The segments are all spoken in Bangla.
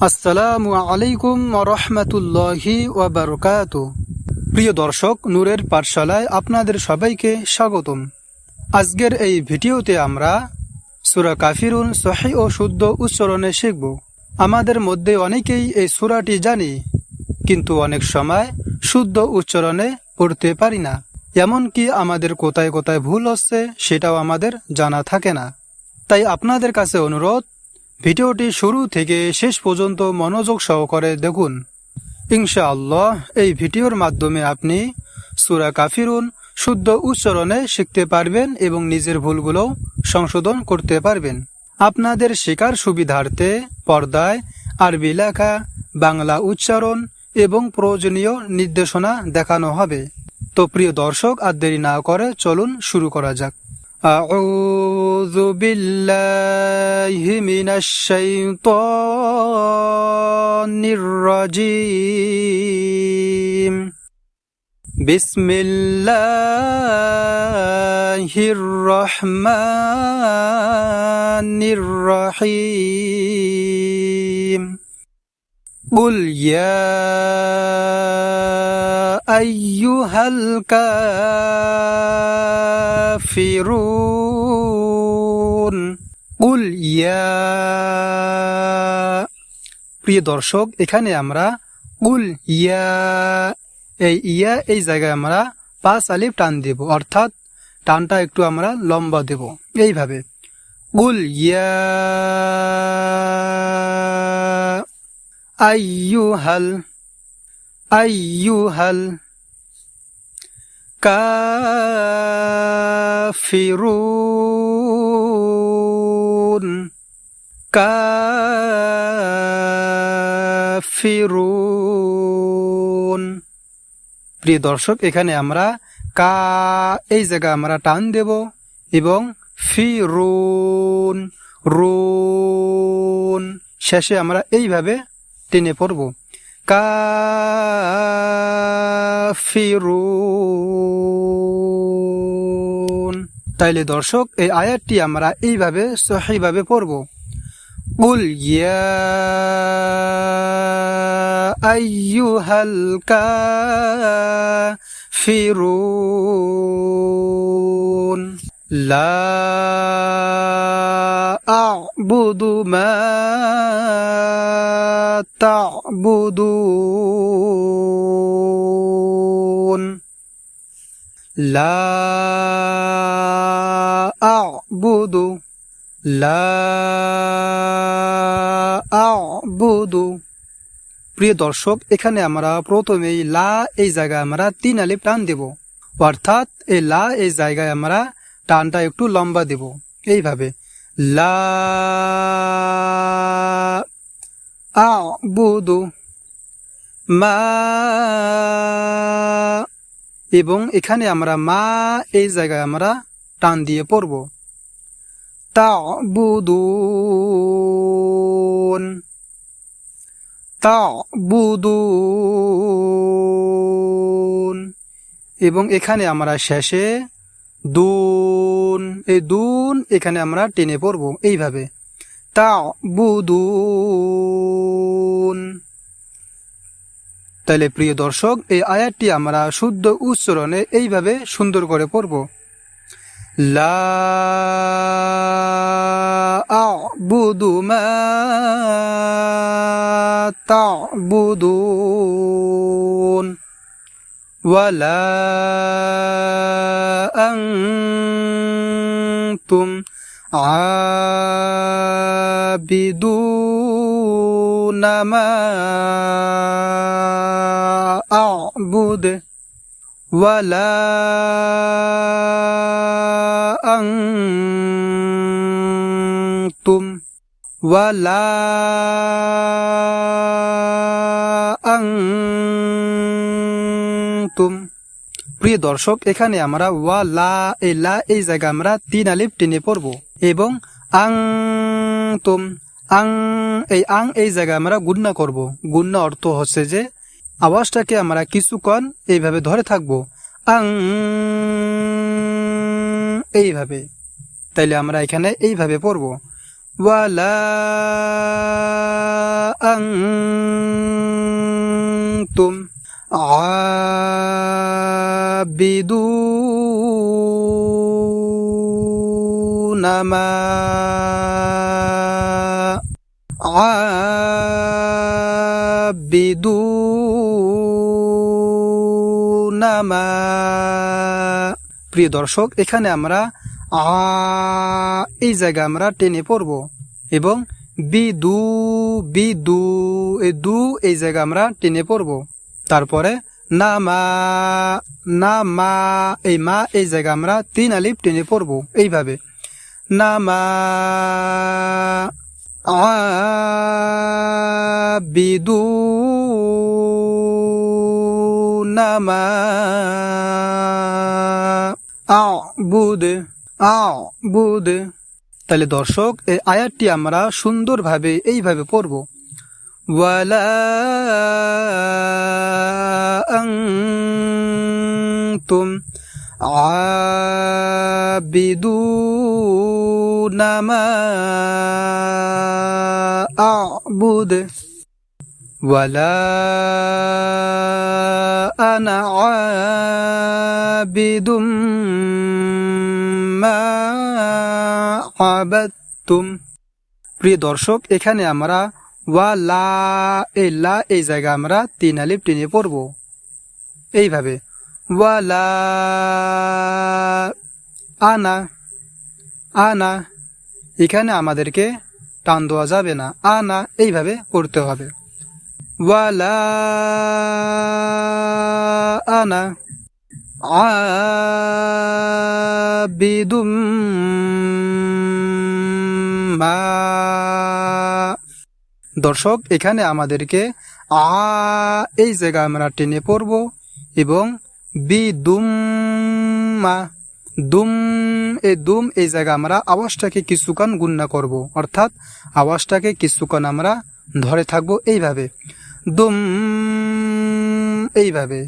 আসসালামু আলাইকুম ওয়া রাহমাতুল্লাহি ওয়া বারাকাতুহু। প্রিয় দর্শক, নূরের পাঠশালায় আপনাদের সবাইকে স্বাগতম। আজকের এই ভিডিওতে আমরা সূরা কাফিরুন সহিহ ও শুদ্ধ উচ্চারণে শিখব। আমাদের মধ্যে অনেকেই এই সূরাটি জানি, কিন্তু অনেক সময় শুদ্ধ উচ্চারণে পড়তে পারি না। এমনকি আমাদের কোথায় কোথায় ভুল হচ্ছে সেটাও আমাদের জানা থাকে না। তাই আপনাদের কাছে অনুরোধ, ভিডিওটি শুরু থেকে শেষ পর্যন্ত মনোযোগ সহকারে দেখুন। ইনশাআল্লাহ এই ভিডিওর মাধ্যমে আপনি সূরা কাফিরুন শুদ্ধ উচ্চারণে শিখতে পারবেন এবং নিজের ভুলগুলো সংশোধন করতে পারবেন। আপনাদের শেখার সুবিধার্থে পর্দায় আরবি লেখা, বাংলা উচ্চারণ এবং প্রয়োজনীয় নির্দেশনা দেখানো হবে। তো প্রিয় দর্শক, আর দেরি না করে চলুন শুরু করা যাক। أعوذ بالله من الشيطان الرجيم بسم الله الرحمن الرحيم قل يا أيها الكافرون قل يا। প্রিয় দর্শক, এখানে আমরা কুল ইয়া এই জায়গায় আমরা 5 আলিফ টান দেব, অর্থাৎ টানটা একটু আমরা লম্বা দেব। এইভাবে কুল ইয়া আইয়ুহাল কাফিরুন প্রিয় দর্শক, এখানে আমরা এই জায়গায় আমরা টান দেব এবং ফিরুন রুন শেষে আমরা এইভাবে টেনে পড়ব, কাফিরুন। তাইলে দর্শক, এই আয়াতটি আমরা এইভাবে সহিভাবে পড়ব। কুল ইয়া আইয়ুহাল কাফিরুন লা আ'বুদু মা তা'বুদুন লা আ'বুদু প্রিয় দর্শক, এখানে আমরা প্রথমেই লা এই জায়গায় আমরা 3 আলিফ টান দেব, অর্থাৎ এই লা এই জায়গায় আমরা টানটা একটু লম্বা দেব। এইভাবে লা আ'বুদু মা, এবং এখানে আমরা মা এই জায়গায় আমরা টান দিয়ে পড়ব, তা'বুদুন, এবং এখানে আমরা শেষে দুন, এই দুন এখানে আমরা টেনে পড়ব, এইভাবে তা'বুদুন। তাহলে প্রিয় দর্শক, এই আয়াতটি আমরা শুদ্ধ উচ্চারণে এইভাবে সুন্দর করে পড়ব, লা আ'বুদু মা তা'বুদুন ওয়ালা আনতুম আবিদুনা মা আ'বুদু ওয়ালা আনতুম প্রিয় দর্শক, এখানে আমরা ওয়ালা এই জায়গায় আমরা 3 আলিফ টেনে পড়ব এবং আনতুম এই জায়গায় আমরা গুণনা করব। গুণনা অর্থ হচ্ছে যে আওয়াজটাকে আমরা কিছুক্ষণ এইভাবে ধরে থাকবো, এইভাবে। তাইলে আমরা এখানে এইভাবে পড়ব, ওয়ালা أنتم عابدون ما عابدون ما। প্রিয় দর্শক, এখানে আমরা এই জায়গা আমরা টেনে পড়ব এবং বিদু বিদু এই দু এই জায়গা আমরা টেনে পড়ব। তারপরে নামা নামা এই মা এই জায়গা আমরা 3 আলিফ টেনে পড়ব এইভাবে। নামা আবিদু নামা আবুদ আবুদ। তাহলে দর্শক, এই আয়াতটি আমরা সুন্দরভাবে এইভাবে পড়ব। ওয়ালা আনতুম আবিদুনা মা আবুদ ওয়ালা আনা আবিদুম মা আবাদতুম। প্রিয় দর্শক, এখানে আমরা ওয়ালা এই জায়গা আমরা 3 আলিফ টেনে পড়ব এইভাবে। ওয়ালা আনা আনা এখানে আমাদেরকে টান দেওয়া যাবে না, আনা এইভাবে পড়তে হবে। ওয়ালা আনা আবিদুম মা। দর্শক, এখানে আমাদেরকে এই জায়গা আমরা টেনে পড়ব এবং বিদুম্মা দুম এই জায়গা আমরা আওয়াজটাকে কিছুক্ষণ গুণনা করব, অর্থাৎ আওয়াজটাকে কিছুক্ষণ আমরা ধরে থাকবো এইভাবে, দুম এইভাবে।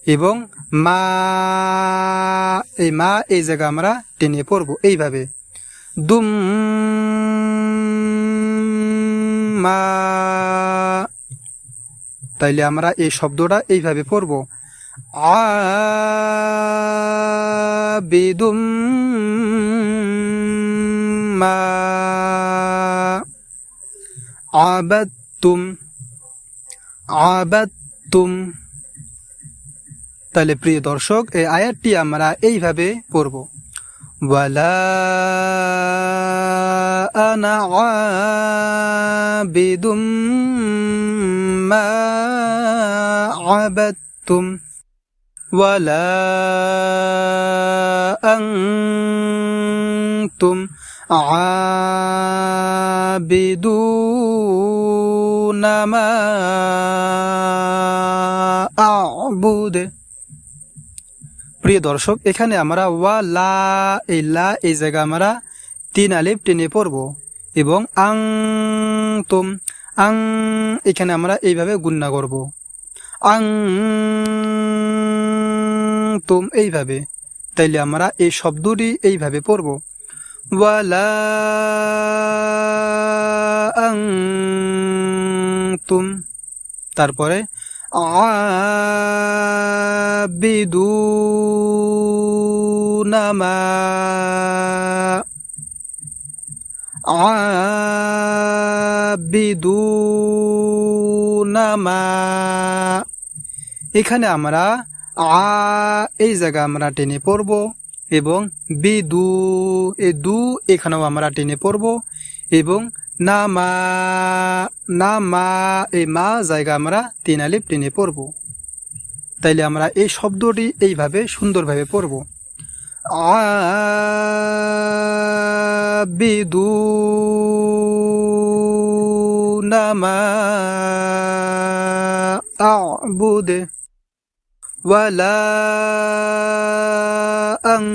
এবং মা এই জায়গা আমরা টেনে পড়ব এইভাবে, দুম মা। তাইলে আমরা এই শব্দটা এইভাবে পড়ব, আবিদুম মা আবাদতুম আবাদতুম। তাহলে প্রিয় দর্শক, এই আয়াতটি আমরা এইভাবে পড়ব। ওয়ালা আনা আবিদুম মা আবাদতুম ওয়ালা আনতুম আবিদুনা মা আবুদ। প্রিয় দর্শক, এখানে আমরা ওয়ালা এই জায়গা আমরা 3 আলিফ টেনে পড়ব এবং আনতুম এখানে আমরা এইভাবে গুণনা করব, আনতুম এইভাবে। তাইলে আমরা এই শব্দটি এইভাবে পড়ব, ওয়ালা আনতুম, তারপরে আবিদুনা মা আবিদুনা মা। এখানে আমরা এই জায়গা আমরা টেনে পড়ব এবং বিদু দু এখানেও আমরা টেনে পড়ব এবং নামা এই মা জায়গা আমরা 3 আলিফ টেনে পড়ব। তাইলে আমরা এই শব্দটি এইভাবে সুন্দরভাবে পড়ব, আবিদুনা মা আবুদ ওয়ালা আনতুম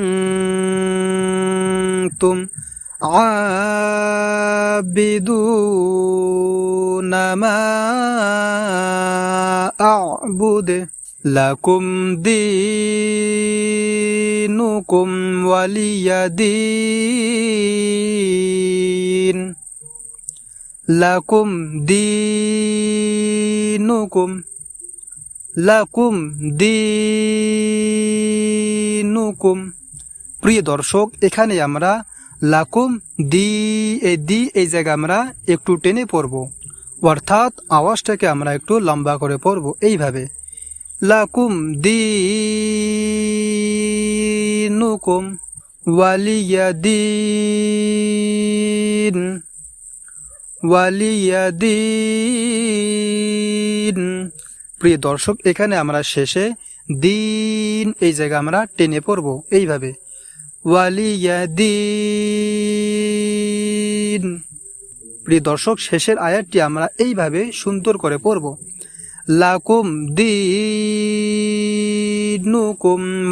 আবিদুনা মা আবুদ লাকুম দীনুকুম ওয়ালিয়া দীন। লাকুম দীনুকুম, লাকুম দীনুকুম। প্রিয় দর্শক, এখানে আমরা লাকুম এই জায়গায় আমরা একটু টেনে পড়ব, অর্থাৎ আওয়াজটাকে আমরা একটু লম্বা করে পড়ব এইভাবে, লাকুম দীনুকুম ওয়ালিয়াদিন, ওয়ালিয়াদিন। প্রিয় দর্শক, এখানে আমরা শেষে দিন এই জায়গা আমরা টেনে পড়ব এইভাবে, ওয়ালিয়াদিন। প্রিয় দর্শক, শেষের আয়াতটি আমরা এইভাবে সুন্দর করে পড়ব, লাকুম দীনুকুম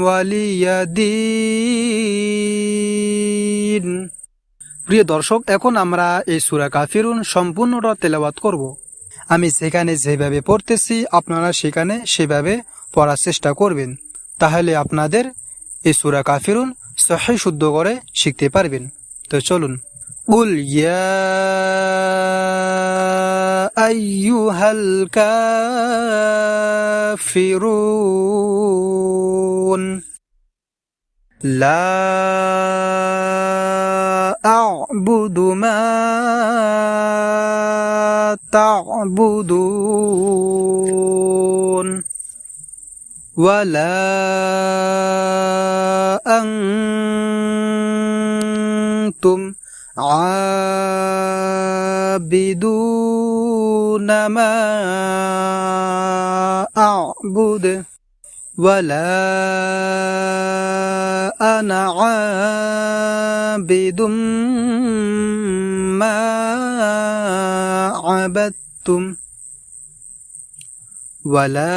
ওয়ালিয়াদিন। প্রিয় দর্শক, এখন আমরা এই সূরা কাফিরুন সম্পূর্ণটা তেলাওয়াত করব। আমি সেখানে যেভাবে পড়তেছি আপনারা সেখানে সেভাবে পড়ার চেষ্টা করবেন, তাহলে আপনাদের এই সূরা কাফিরুন সহিহ শুদ্ধ করে শিখতে পারবেন। তো চলুন। কুল ইয়া আইয়ুহাল কাফিরুন লা আ'বুদু মা তা'বুদুন ওয়ালা আনতুম আবিদুনা মা আ'বুদু ওয়ালা আনা আবিদুম মা আবাদতুম ওয়ালা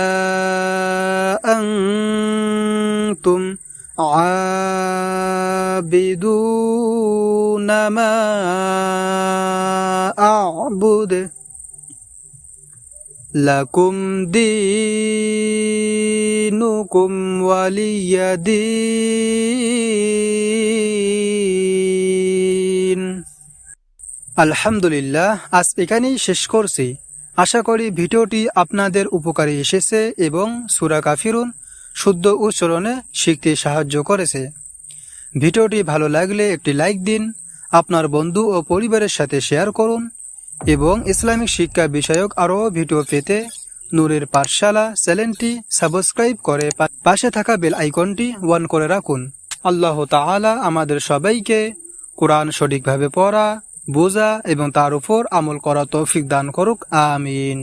আনতুম আবিদুনা মা আ'বুদু লাকুম দীনুকুম ওয়ালিয়াদিন। আলহামদুলিল্লাহ, আজ এখানেই শেষ করছি। আশা করি ভিডিওটি আপনাদের উপকারে এসেছে এবং সূরা কাফিরুন শুদ্ধ উচ্চারণে শিখতে সাহায্য করেছে। ভিডিওটি ভালো লাগলে একটি লাইক দিন, আপনার বন্ধু ও পরিবারের সাথে শেয়ার করুন এবং ইসলামিক শিক্ষা বিষয়ক আরও ভিডিও পেতে নূরের পাঠশালা চ্যানেলটি সাবস্ক্রাইব করে পাশে থাকা বেল আইকনটি অন করে রাখুন। আল্লাহ তাআলা আমাদের সবাইকে কোরআন সঠিকভাবে পড়া, বোঝা এবং তার উপর আমল করা তৌফিক দান করুক। আমিন।